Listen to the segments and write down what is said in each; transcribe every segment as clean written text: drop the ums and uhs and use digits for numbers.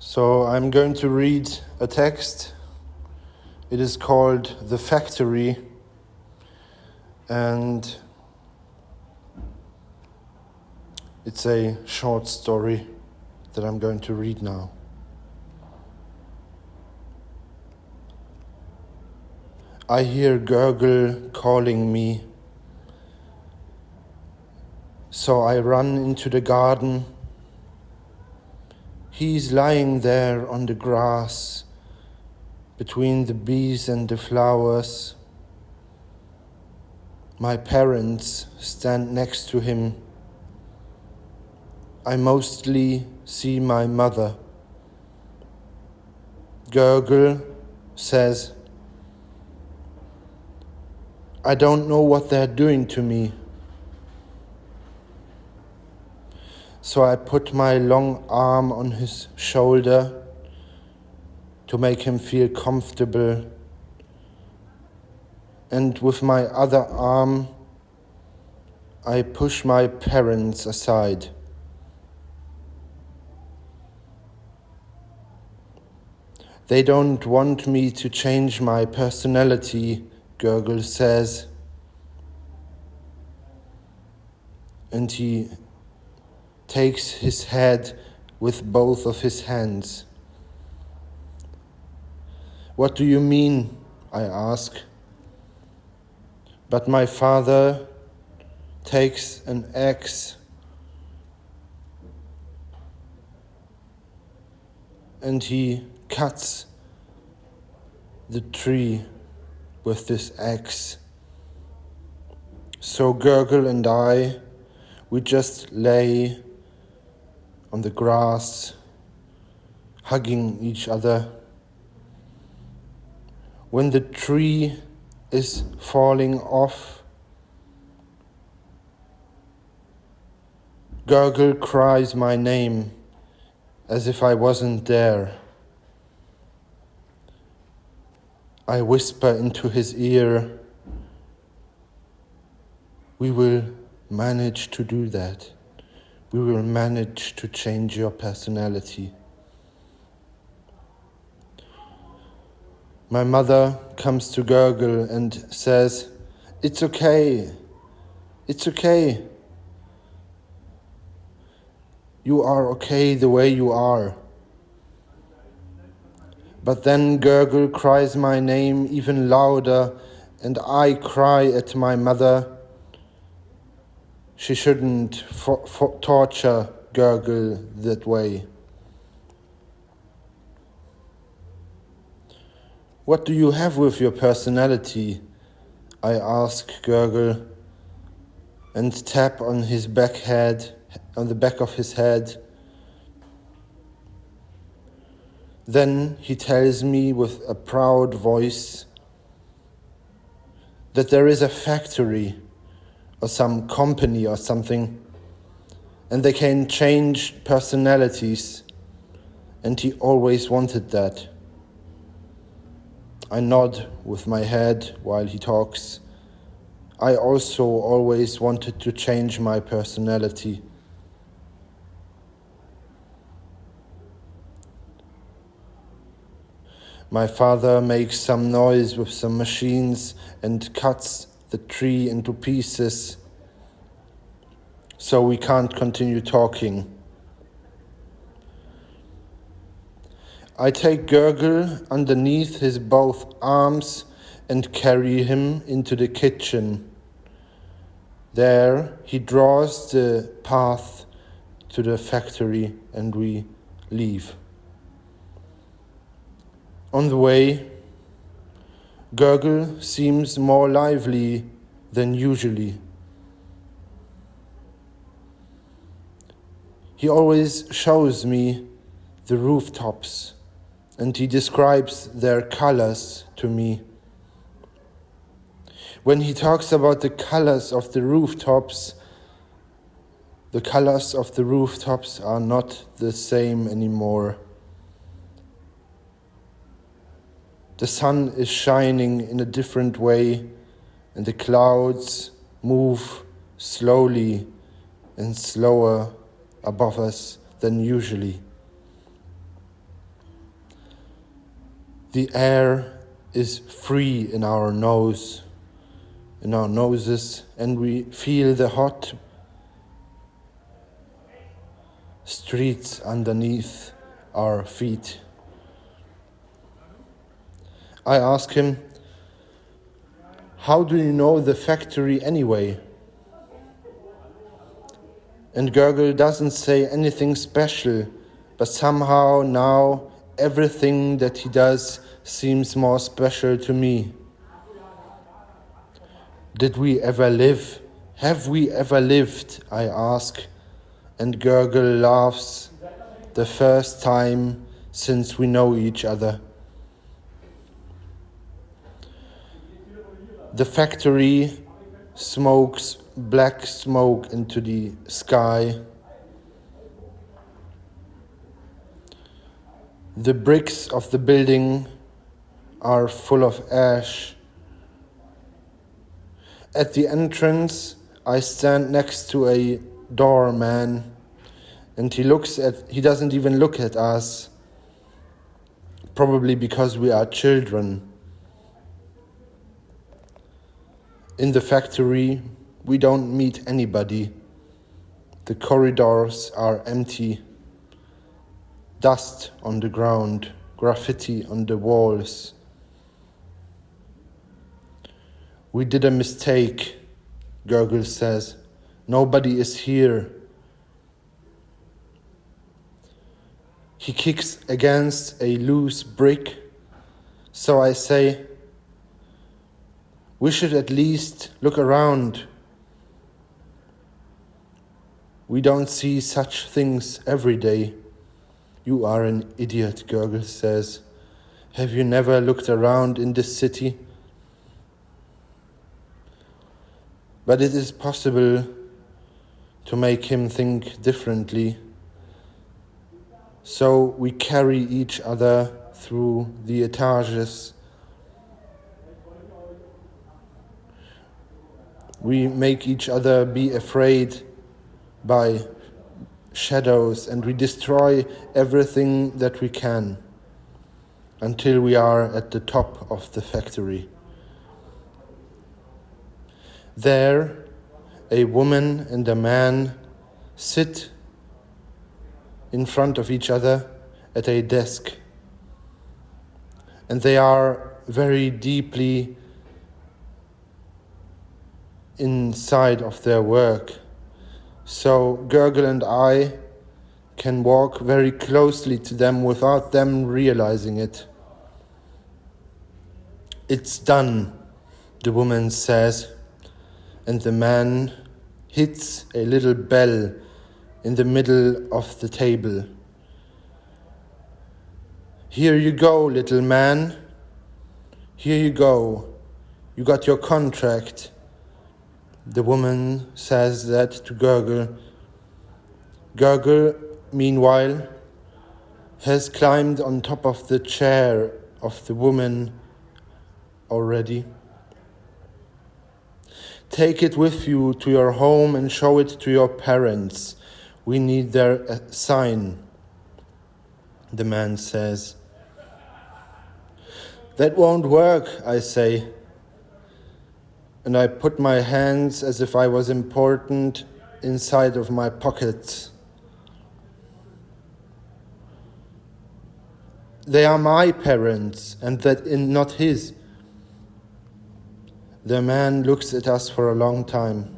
So I'm going to read a text. It is called The Factory, and it's a short story that I'm going to read now. I hear Gurgle calling me, so I run into the garden. He's lying there on the grass, between the bees and the flowers. My parents stand next to him. I mostly see my mother. Gurgle says, "I don't know what they're doing to me." So I put my long arm on his shoulder to make him feel comfortable, and with my other arm I push my parents aside. They don't want me to change my personality, Gurgle says, and he takes his head with both of his hands. "What do you mean?" I ask. But my father takes an axe and he cuts the tree with this axe. So Gurgle and we just lay on the grass, hugging each other. When the tree is falling off, Gurgle cries my name as if I wasn't there. I whisper into his ear, "We will manage to do that. We will manage to change your personality." My mother comes to Gurgle and says, "It's okay. It's okay. You are okay the way you are." But then Gurgle cries my name even louder, and I cry at my mother. She shouldn't torture Gurgle that way. "What do you have with your personality?" I ask Gurgle, and tap on the back of his head. Then he tells me with a proud voice that there is a factory or some company or something, and they can change personalities, and he always wanted that. I nod with my head while he talks. I also always wanted to change my personality. My father makes some noise with some machines and cuts the tree into pieces, so we can't continue talking. I take Gurgle underneath his both arms and carry him into the kitchen. There he draws the path to the factory and we leave. On the way, Gurgle seems more lively than usually. He always shows me the rooftops, and he describes their colors to me. When he talks about the colors of the rooftops are not the same anymore. The sun is shining in a different way, and the clouds move slowly and slower above us than usually. The air is free in our noses, and we feel the hot streets underneath our feet. I ask him, "How do you know the factory anyway?" And Gurgel doesn't say anything special, but somehow now everything that he does seems more special to me. Did we ever live? Have we ever lived? I ask, and Gurgel laughs, the first time since we know each other. The factory smokes black smoke into the sky. The bricks of the building are full of ash. At the entrance, I stand next to a doorman, and he doesn't even look at us, probably because we are children. In the factory, we don't meet anybody. The corridors are empty. Dust on the ground, graffiti on the walls. We did a mistake, Gurgel says. Nobody is here. He kicks against a loose brick, so I say, "We should at least look around. We don't see such things every day." "You are an idiot," Gurgel says. "Have you never looked around in this city?" But it is possible to make him think differently. So we carry each other through the etages. We make each other be afraid by shadows, and we destroy everything that we can until we are at the top of the factory. There, a woman and a man sit in front of each other at a desk, and they are very deeply inside of their work. So Gurgel and I can walk very closely to them without them realizing it. "It's done," the woman says, and the man hits a little bell in the middle of the table. "Here you go, little man. Here you go. You got your contract." The woman says that to Gurgel. Gurgel, meanwhile, has climbed on top of the chair of the woman already. "Take it with you to your home and show it to your parents. We need their sign," the man says. "That won't work," I say, and I put my hands as if I was important inside of my pockets. "They are my parents, and that not his." The man looks at us for a long time.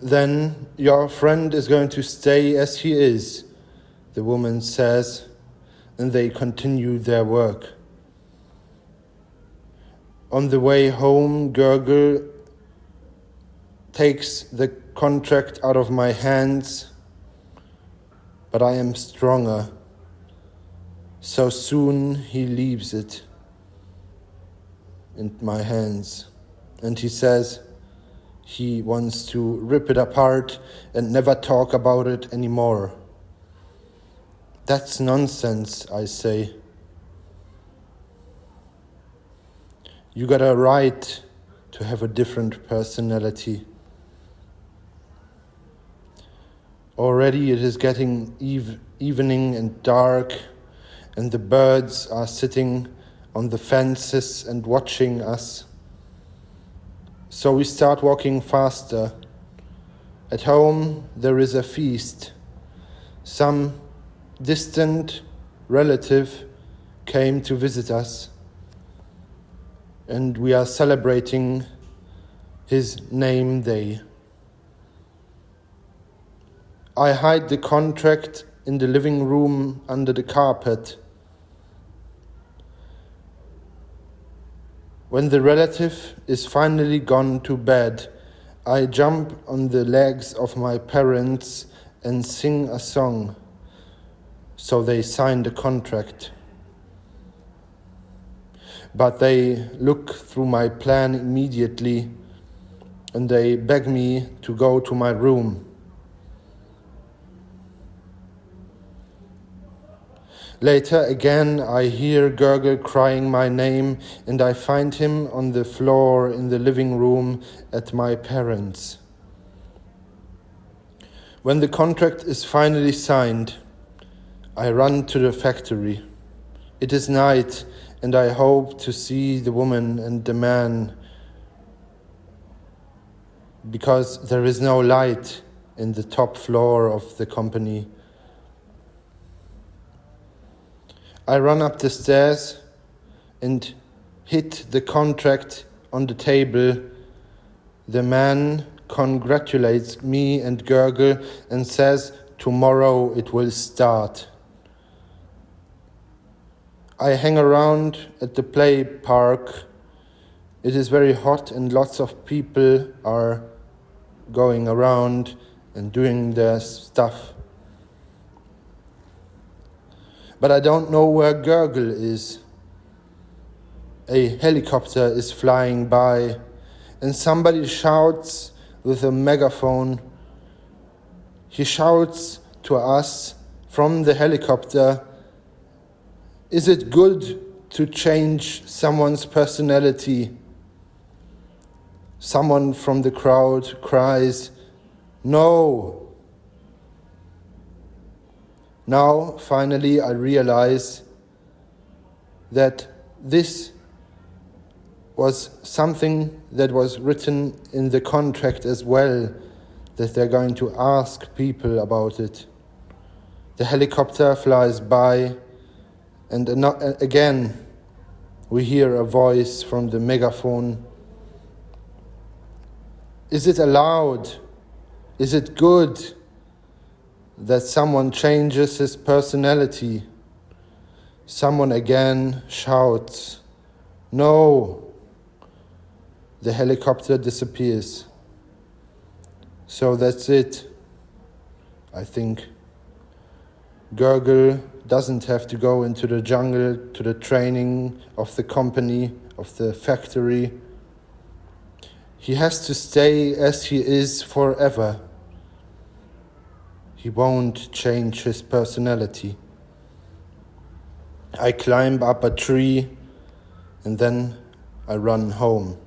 "Then your friend is going to stay as he is," the woman says, and they continue their work. On the way home, Gurgel takes the contract out of my hands, but I am stronger. So soon he leaves it in my hands, and he says he wants to rip it apart and never talk about it anymore. "That's nonsense," I say. "You got a right to have a different personality." Already it is getting evening and dark, and the birds are sitting on the fences and watching us. So we start walking faster. At home there is a feast. Some distant relative came to visit us, and we are celebrating his name day. I hide the contract in the living room under the carpet. When the relative is finally gone to bed, I jump on the legs of my parents and sing a song. So they sign the contract. But they look through my plan immediately and they beg me to go to my room. Later again, I hear Gurgel crying my name, and I find him on the floor in the living room at my parents'. When the contract is finally signed, I run to the factory. It is night, and I hope to see the woman and the man, because there is no light in the top floor of the company. I run up the stairs and hit the contract on the table. The man congratulates me and Gurgel and says, "Tomorrow it will start." I hang around at the play park. It is very hot and lots of people are going around and doing their stuff. But I don't know where Gurgel is. A helicopter is flying by, and somebody shouts with a megaphone. He shouts to us from the helicopter, "Is it good to change someone's personality?" Someone from the crowd cries, "No." Now, finally, I realize that this was something that was written in the contract as well, that they're going to ask people about it. The helicopter flies by, and again, we hear a voice from the megaphone. Is it allowed? Is it good that someone changes his personality? Someone again shouts, "No." The helicopter disappears. So that's it, I think. Gurgel doesn't have to go into the jungle to the training of the company, of the factory. He has to stay as he is forever. He won't change his personality. I climb up a tree and then I run home.